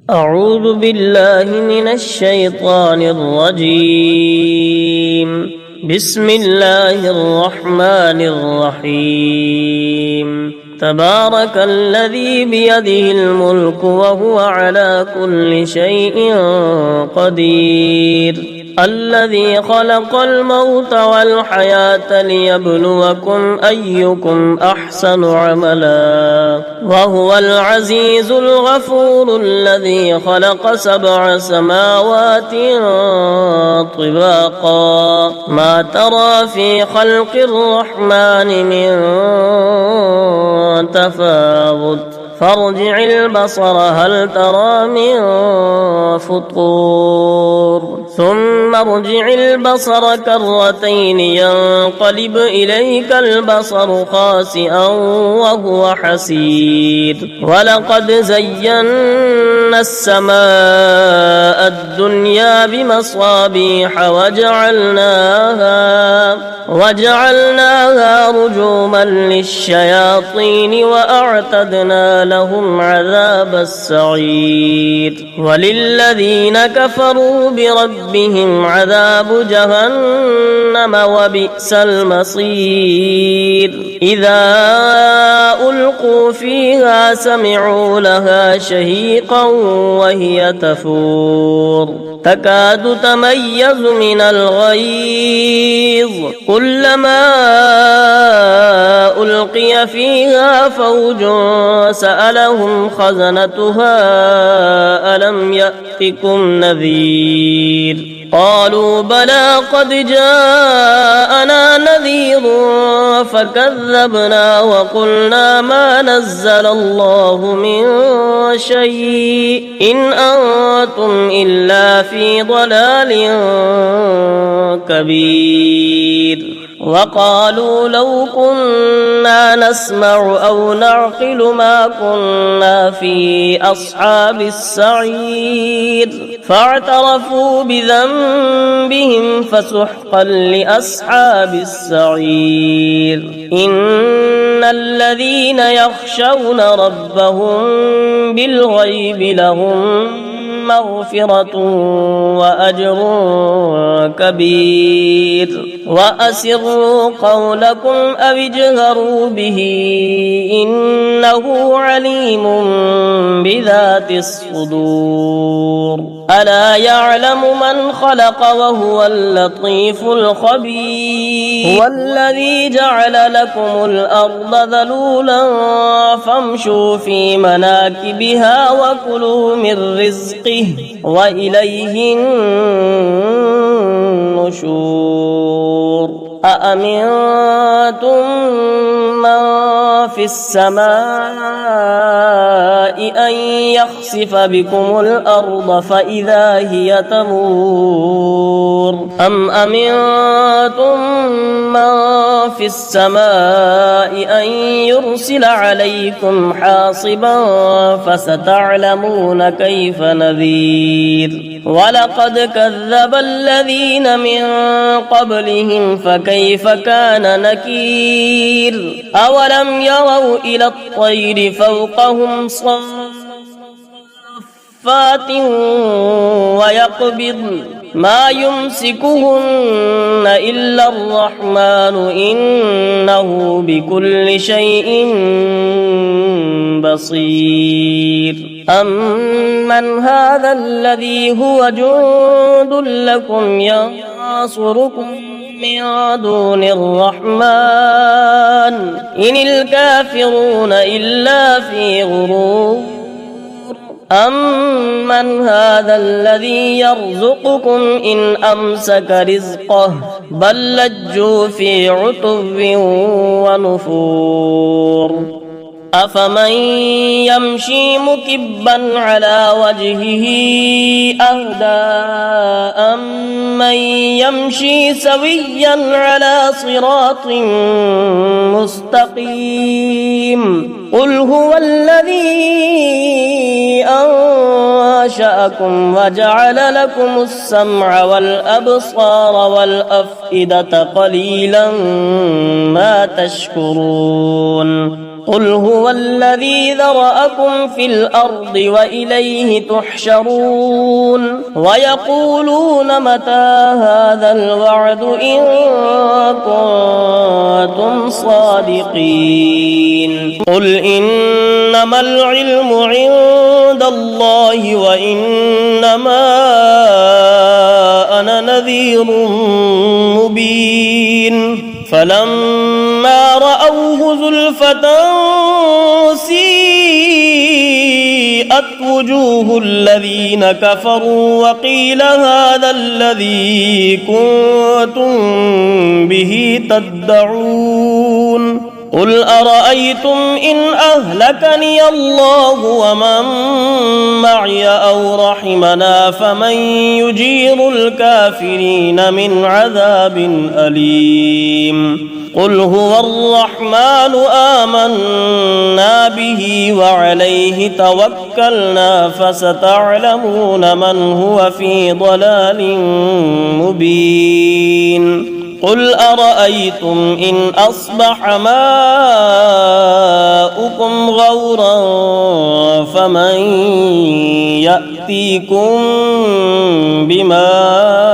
أعوذ بالله من الشيطان الرجيم. بسم الله الرحمن الرحيم. تبارك الذي بيده الملك وهو على كل شيء قدير. الذي خلق الموت والحياة ليبلوكم أيكم أحسن عملا وهو العزيز الغفور. الذي خلق 7 سماوات طباقا ما ترى في خلق الرحمن من تفاوت فارجع البصر هل ترى من فطور ثم ارجع البصر كرتين ينقلب إليك البصر خاسئا وهو حسير. ولقد زينا السماء الدنيا بمصابيح وجعلناها رجوما للشياطين وأعتدنا لهم عذاب السعير. وللذين كفروا بربهم عذاب جهنم وبئس المصير. إذا ألقوا فيها سمعوا لها شهيقا وهي تفور تكاد تميز من الغيظ كلما ألقي فيها فوج سألهم خزنتها ألم يأتكم نذير قالوا بلى قد جاءنا نذير فكذبنا وقلنا ما نزل الله من شيء إن أنتم إلا في ضلال كبير. وقالوا لو كنا نسمع أو نعقل ما كنا في أصحاب السعير فاعترفوا بذنبهم فسحقا لأصحاب السعير. إن الذين يخشون ربهم بالغيب لهم مغفرة وأجر كبير. وأسروا قولكم أو اجهروا به إنه عليم بذات الصدور. ألا يعلم من خلق وهو اللطيف الخبير. هو الذي جعل لكم الأرض ذلولا فامشوا في مناكبها وكلوا من رزقه وإليه النشور. أأمنتم من في السماء أن يخسف بكم الأرض فإذا هي تمور أم أمنتم من في السماء أن يرسل عليكم حاصبا فستعلمون كيف نذير. ولقد كذب الذين من قبلهم فكيف كان نكير. أولم يروا إلى الطير فوقهم صافات ويقبضن ما يمسكهن إلا الرحمن إنه بكل شيء بصير. أمن هذا الذي هو جند لكم ينصركم من دون الرحمن إن الكافرون إلا في غرور. أمن هذا الذي يرزقكم إن أمسك رزقه بل لجوا في عتو ونفور. أفمن يمشي مكبا على وجهه أهدى أمن يمشي سويا على صراط مستقيم. قل هو الذي أنشأكم وجعل لكم السمع والأبصار والأفئدة قليلا ما تشكرون. قل هو الذي ذرأكم في الأرض وإليه تحشرون ويقولون متى هذا الوعد إن كنتم صادقين قل إنما العلم عند الله وإنما أنا نذير مبين فلما رأوه زلفة سيئت وجوه الذين كفروا وقيل هذا الذي كنتم به تدعون قل أرأيتم إن أهلكني الله ومن معي أو رحمنا فمن يجير الكافرين من عذاب أليم قل هو الرحمن آمنا به وعليه توكلنا فستعلمون من هو في ضلال مبين قل أرأيتم إن أصبح ماؤكم غورا فمن يأتيكم بماء